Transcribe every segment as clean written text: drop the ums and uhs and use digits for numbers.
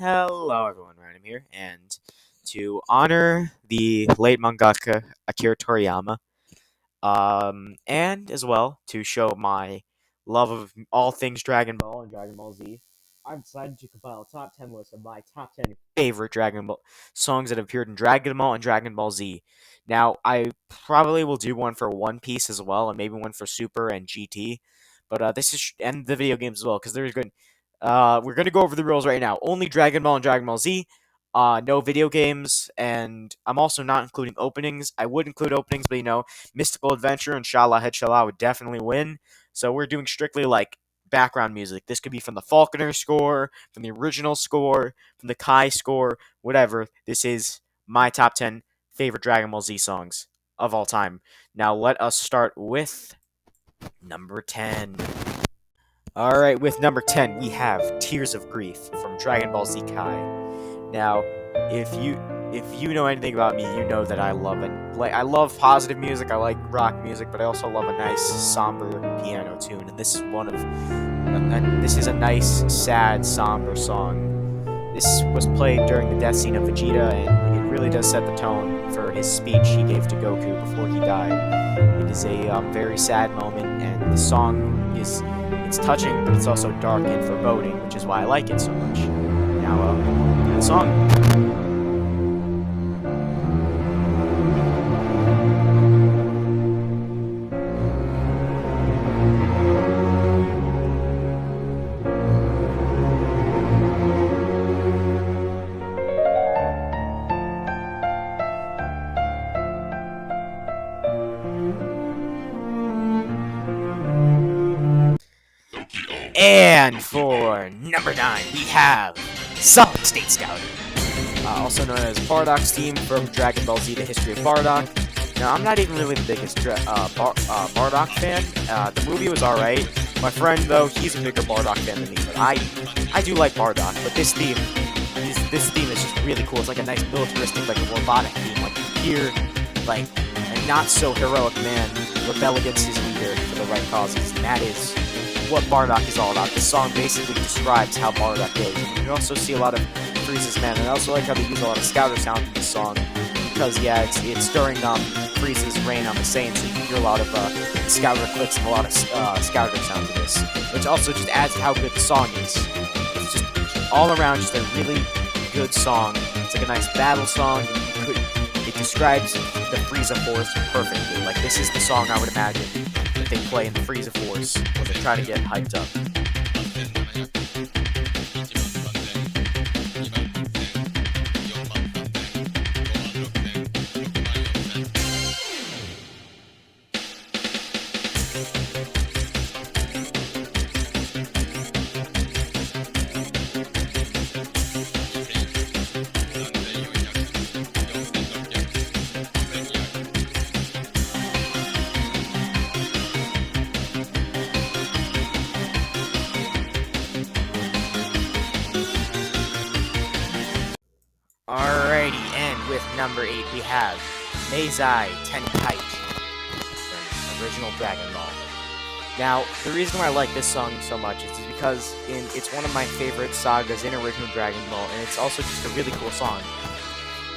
Hello everyone, Random here, and to honor the late mangaka Akira Toriyama, and as well to show my love of all things Dragon Ball and Dragon Ball Z, I've decided to compile a top 10 list of my top 10 favorite Dragon Ball songs that have appeared in Dragon Ball and Dragon Ball Z. Now, I probably will do one for One Piece as well, and maybe one for Super and GT, but this is and the video games as well, because there's good. We're gonna go over the rules right now. Only Dragon Ball and Dragon Ball Z. No video games, and I'm also not including openings. I would include openings, but Mystical Adventure and Shala Head Shala would definitely win. So we're doing strictly like background music. This could be from the Falconer score, from the original score, from the Kai score, whatever. This is my top 10 favorite Dragon Ball Z songs of all time. Now let us start with number 10. Alright, with number 10, we have Tears of Grief from Dragon Ball Z Kai. Now, if you know anything about me, you know that I love it. Like, I love positive music, I like rock music, but I also love a nice somber piano tune, and this is a nice, sad, somber song. This was played during the death scene of Vegeta, and it really does set the tone for his speech he gave to Goku before he died. It is a very sad moment, and the song it's touching, but it's also dark and foreboding, which is why I like it so much. Now, the song. And for number 9, we have Solid State Scouter, also known as Bardock's team from Dragon Ball Z: The History of Bardock. Now, I'm not even really the biggest Bardock fan. The movie was alright. My friend, though, he's a bigger Bardock fan than me, but I do like Bardock. But this theme is just really cool. It's like a nice militaristic, like a robotic theme. Like, you hear, like, a not-so-heroic man rebel against his leader for the right causes, and that is what Bardock is all about. This song basically describes how Bardock is. You also see a lot of Frieza's men, and I also like how they use a lot of Scouter sound in this song, because it's during Frieza's reign on the Saiyan, so you can hear a lot of Scouter clicks and a lot of Scouter sound to this, which also just adds to how good the song is. It's just all around just a really good song. It's like a nice battle song, and it describes the Frieza Force perfectly. Like, this is the song I would imagine that they play in the Frieza Force when they try to get hyped up. Alrighty, and with number 8 we have Meizai Tenkaichi from original Dragon Ball. Now, the reason why I like this song so much is because it's one of my favorite sagas in original Dragon Ball, and it's also just a really cool song.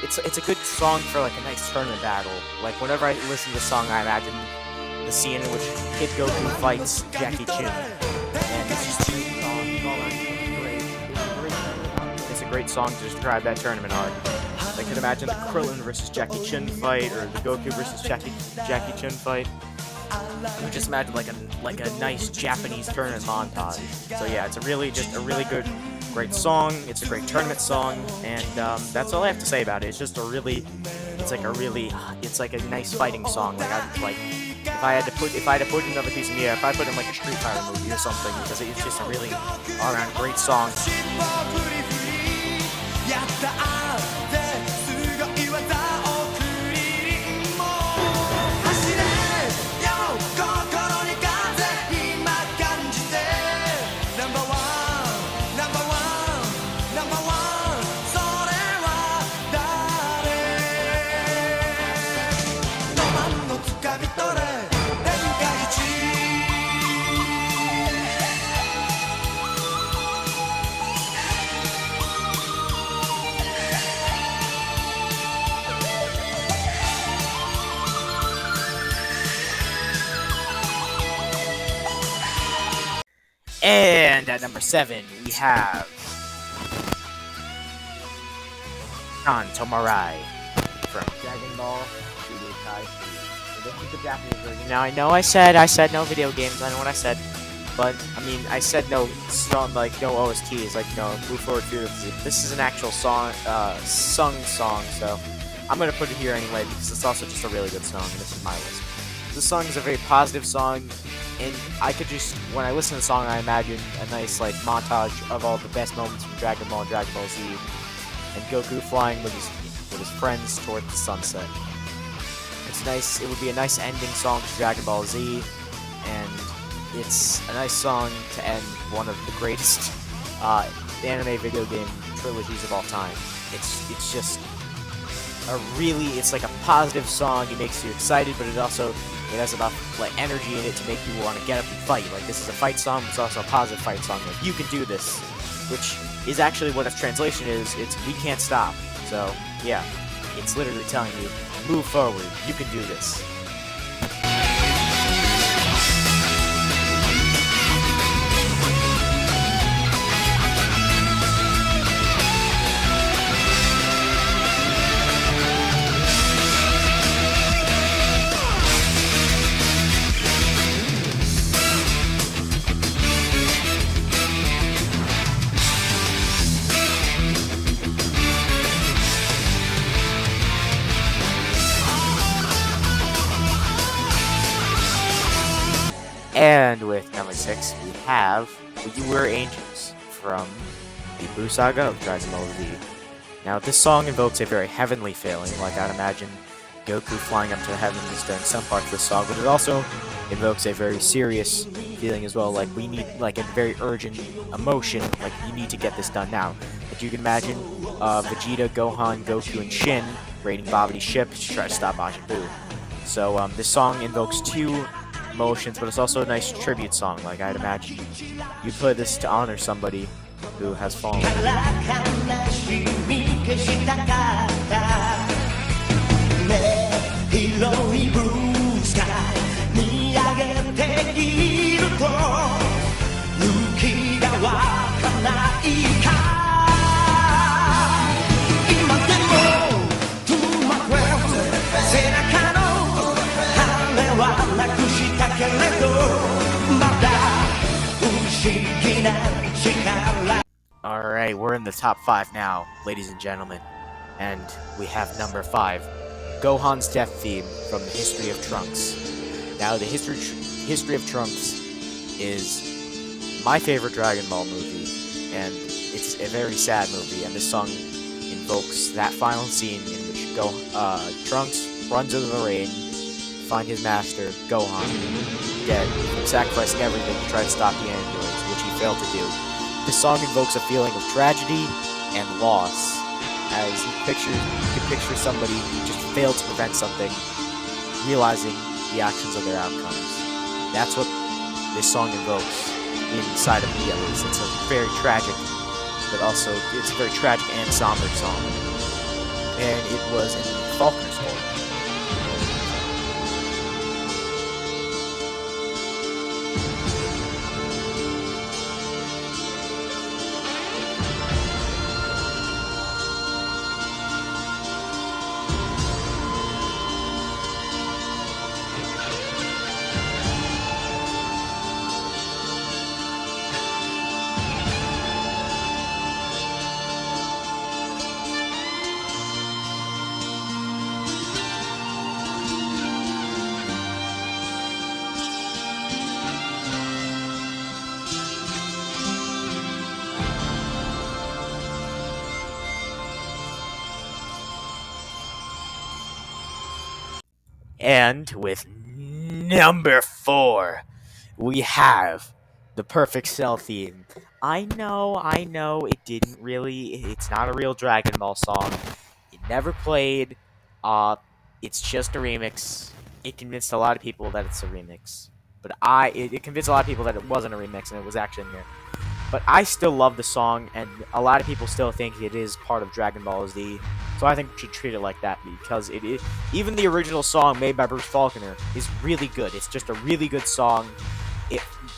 It's a good song for like a nice tournament battle. Like, whenever I listen to the song, I imagine the scene in which Kid Goku fights Jackie Chan, and it's just a great song. All around it's a great song to describe that tournament arc. I could imagine the Krillin versus Jackie Chan fight, or the Goku versus Jackie Chan fight. You just imagine like a nice Japanese tournament montage. So yeah, it's a really good, great song. It's a great tournament song, and that's all I have to say about it. It's just it's like a nice fighting song. Like if I had to put another piece of media, if I put in like a Street Fighter movie or something, because it's just a really all around great song. And at number 7, we have Kan Tomarai from Dragon Ball Budokai 3. So this is the Japanese version. Now, I know I said no video games. I know what I said. But, I mean, I said no song, like, no OSTs, like, no, Move Forward Fear. This is an actual song, sung song, so I'm gonna put it here anyway, because it's also just a really good song, and this is my list. This song is a very positive song, and I could just, when I listen to the song, I imagine a nice, like, montage of all the best moments from Dragon Ball and Dragon Ball Z, and Goku flying with his friends toward the sunset. It's nice, it would be a nice ending song to Dragon Ball Z, and it's a nice song to end one of the greatest anime video game trilogies of all time. It's just it's like a positive song. It makes you excited, but it has enough like energy in it to make you want to get up and fight. Like, this is a fight song, but it's also a positive fight song. Like, you can do this, which is actually what its translation is. It's we can't stop. So yeah, it's literally telling you, move forward. You can do this. And with number 6, we have We Were Angels from the Buu Saga of Dragon Ball Z. Now, this song invokes a very heavenly feeling, like I'd imagine Goku flying up to the heavens during some parts of the song, but it also invokes a very serious feeling as well, like we need, like a very urgent emotion, like you need to get this done now. Like, you can imagine Vegeta, Gohan, Goku, and Shin raiding Babidi's ship to try to stop Majin Buu. So this song invokes two emotions, but it's also a nice tribute song, like I'd imagine you play this to honor somebody who has fallen. Alright, we're in the top 5 now, ladies and gentlemen. And we have number 5, Gohan's death theme from the History of Trunks. Now, the History of Trunks is my favorite Dragon Ball movie, and it's a very sad movie, and this song invokes that final scene in which Trunks runs into the rain, find his master, Gohan, dead, sacrificing everything to try to stop the androids, which he failed to do. This song invokes a feeling of tragedy and loss, as you can picture somebody who just failed to prevent something, realizing the actions of their outcomes. That's what this song invokes inside of me, at least. It's a very tragic, but also it's a very tragic and somber song, and it was in Faulkner's score. And with number 4, we have the Perfect Cell theme. I know, it's not a real Dragon Ball song. It never played. It's just a remix. It convinced a lot of people that it's a remix. But it convinced a lot of people that it wasn't a remix and it was actually in there. But I still love the song, and a lot of people still think it is part of Dragon Ball Z. So I think we should treat it like that, because it is, even the original song made by Bruce Faulkner is really good. It's just a really good song.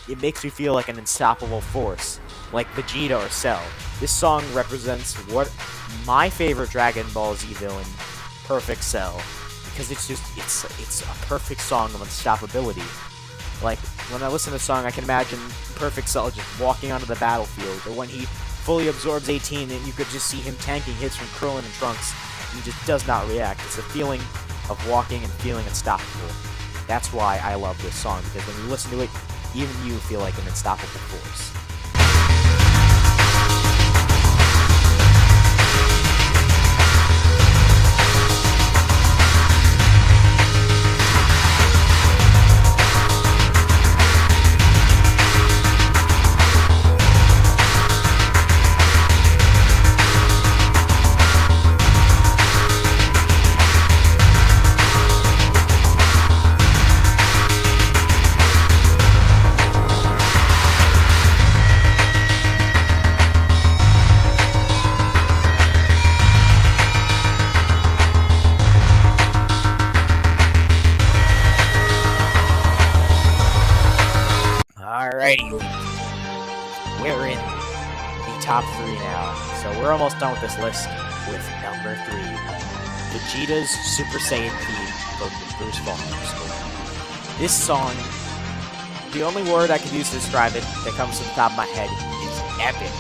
it makes me feel like an unstoppable force, like Vegeta or Cell. This song represents what my favorite Dragon Ball Z villain, Perfect Cell, because it's a perfect song of unstoppability. Like, when I listen to the song, I can imagine Perfect Cell just walking onto the battlefield, or when he fully absorbs 18 and you could just see him tanking hits from Krillin and Trunks, and he just does not react. It's the feeling of walking and feeling unstoppable. That's why I love this song, because when you listen to it, even you feel like an unstoppable force. Alrighty, we're in the top 3 now, so we're almost done with this list with number 3, Vegeta's Super Saiyan theme from Bruce Foster. This song, the only word I can use to describe it that comes to the top of my head is epic.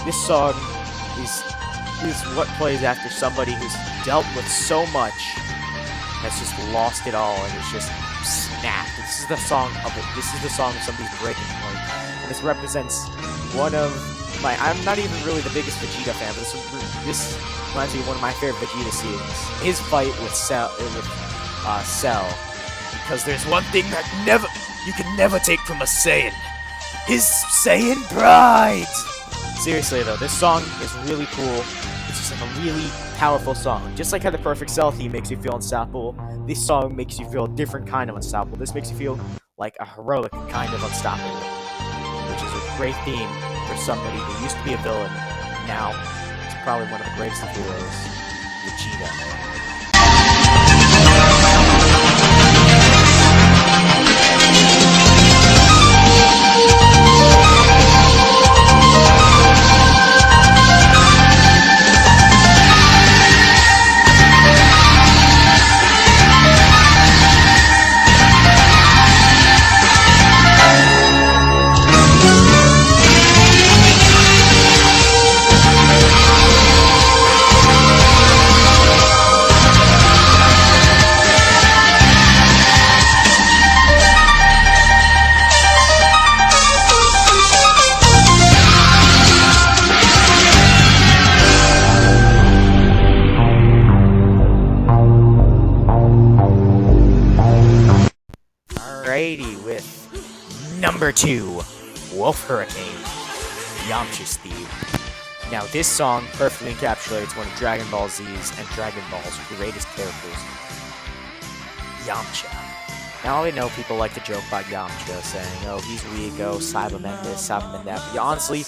This song is what plays after somebody who's dealt with so much, has just lost it all, and it's just snapped. This is the song of somebody's breaking point, and this represents one of my. I'm not even really the biggest Vegeta fan, but this reminds me of one of my favorite Vegeta scenes. His fight with Cell, because there's one thing that you can never take from a Saiyan: his Saiyan pride. Seriously though, this song is really cool. It's just like a really powerful song. Just like how the Perfect Cell theme makes you feel unstoppable, this song makes you feel a different kind of unstoppable. This makes you feel like a heroic kind of unstoppable, which is a great theme for somebody who used to be a villain. Now, it's probably one of the greatest of heroes, Vegeta. With number 2, Wolf Hurricane, Yamcha's theme. Now, this song perfectly encapsulates one of Dragon Ball Z's and Dragon Ball's greatest characters, Yamcha. Now, I know people like to joke about Yamcha, saying, oh, he's weak, oh, Cyberman this, Cyberman that, but honestly,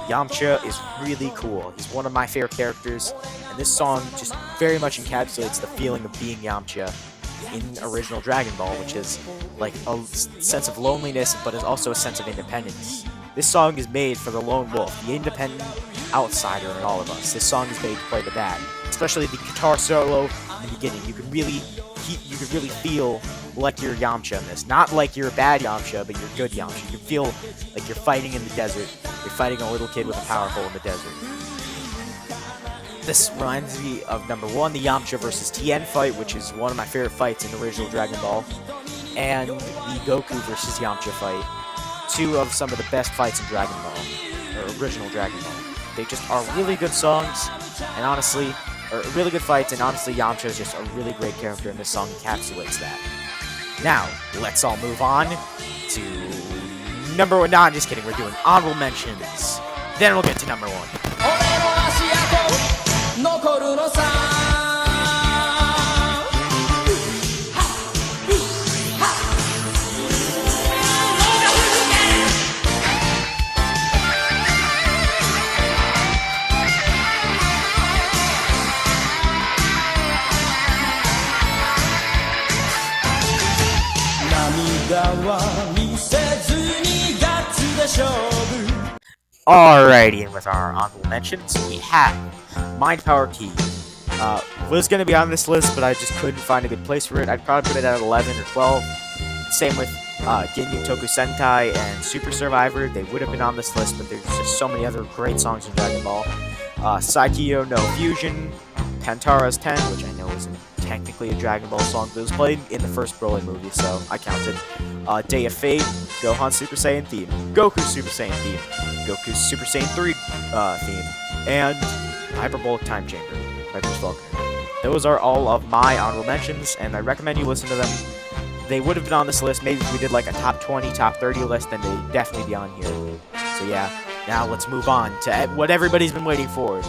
Yamcha is really cool. He's one of my favorite characters, and this song just very much encapsulates the feeling of being Yamcha in original Dragon Ball, which is like a sense of loneliness, but is also a sense of independence. This song is made for the lone wolf, the independent outsider in all of us. This song is made to play to that, especially the guitar solo in the beginning. You can really feel like you're Yamcha in this. Not like you're a bad Yamcha, but you're good Yamcha. You feel like you're fighting in the desert. You're fighting a little kid with a power pole in the desert. This reminds me of number 1, the Yamcha vs. Tien fight, which is one of my favorite fights in original Dragon Ball, and the Goku vs. Yamcha fight. 2 of some of the best fights in Dragon Ball, or original Dragon Ball. They just are really good songs, and honestly, or really good fights, and honestly, Yamcha is just a really great character, and this song encapsulates that. Now, let's all move on to number 1. No, I'm just kidding, we're doing honorable mentions. Then we'll get to number 1. 残るのさ涙は見せずに Alrighty, and with our honorable mentions, we have Mind Power Key. Was going to be on this list, but I just couldn't find a good place for it. I'd probably put it at 11 or 12. Same with Ginyu Toku Sentai and Super Survivor. They would have been on this list, but there's just so many other great songs in Dragon Ball. Saikyo no Fusion, Pantara's 10, which I know isn't technically a Dragon Ball song, but it was played in the first Broly movie, so I counted. Day of Fate, Gohan Super Saiyan theme, Goku Super Saiyan theme, Goku's Super Saiyan 3 theme, and Hyperbolic Time Chamber by Bruce Faulkner. Those are all of my honorable mentions, and I recommend you listen to them. They would have been on this list. Maybe if we did like a top 20, top 30 list, then they'd definitely be on here. So yeah, now let's move on to what everybody's been waiting for.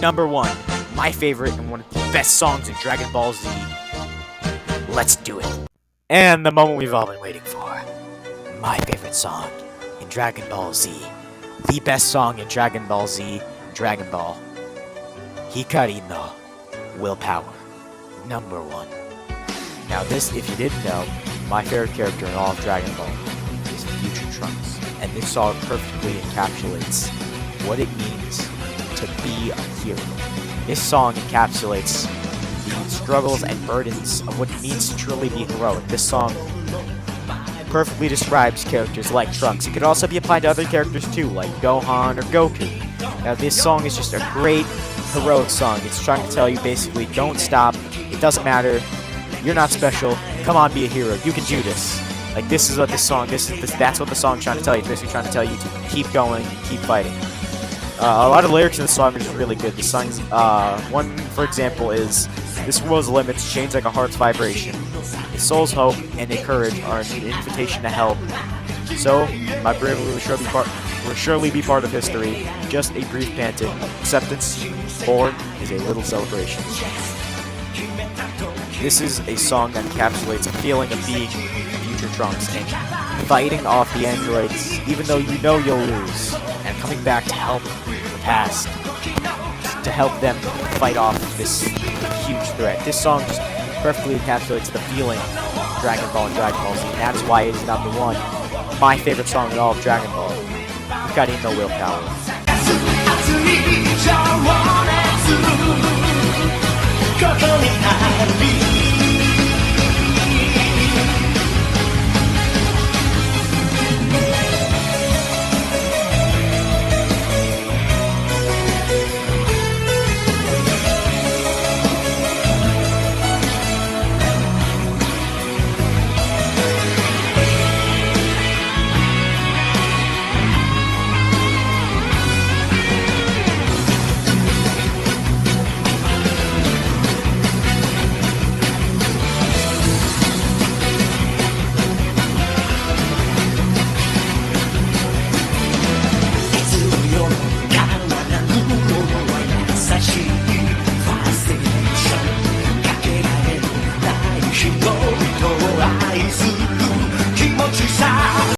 Number 1, my favorite and one of the best songs in Dragon Ball Z. Let's do it. And the moment we've all been waiting for. My favorite song in Dragon Ball Z. The best song in Dragon Ball Z, Dragon Ball. Hikari no Willpower. Number 1. Now this, if you didn't know, my favorite character in all of Dragon Ball is Future Trunks. And this song perfectly encapsulates what it means to be a hero. This song encapsulates the struggles and burdens of what it means to truly be heroic. This song perfectly describes characters like Trunks. It could also be applied to other characters too, like Gohan or Goku. Now this song is just a great heroic song. It's trying to tell you basically, don't stop, it doesn't matter, you're not special, come on, be a hero, you can do this. Like, this is what this song, that's what the song's trying to tell you. It's basically trying to tell you to keep going, keep fighting. A lot of lyrics in the song are just really good. The song's, one, for example, is, this world's limits change like a heart's vibration. A soul's hope and a courage are an invitation to help. So, my bravery will surely be part of history. Just a brief panting. Acceptance, born, is a little celebration. This is a song that encapsulates a feeling of being Future Trunks and fighting off the androids, even though you know you'll lose, and coming back to help the past, to help them fight off this huge threat. This song just perfectly encapsulates the feeling of Dragon Ball and Dragon Ball Z, and that's why it is number 1. My favorite song in all of Dragon Ball. Hikari no Willpower.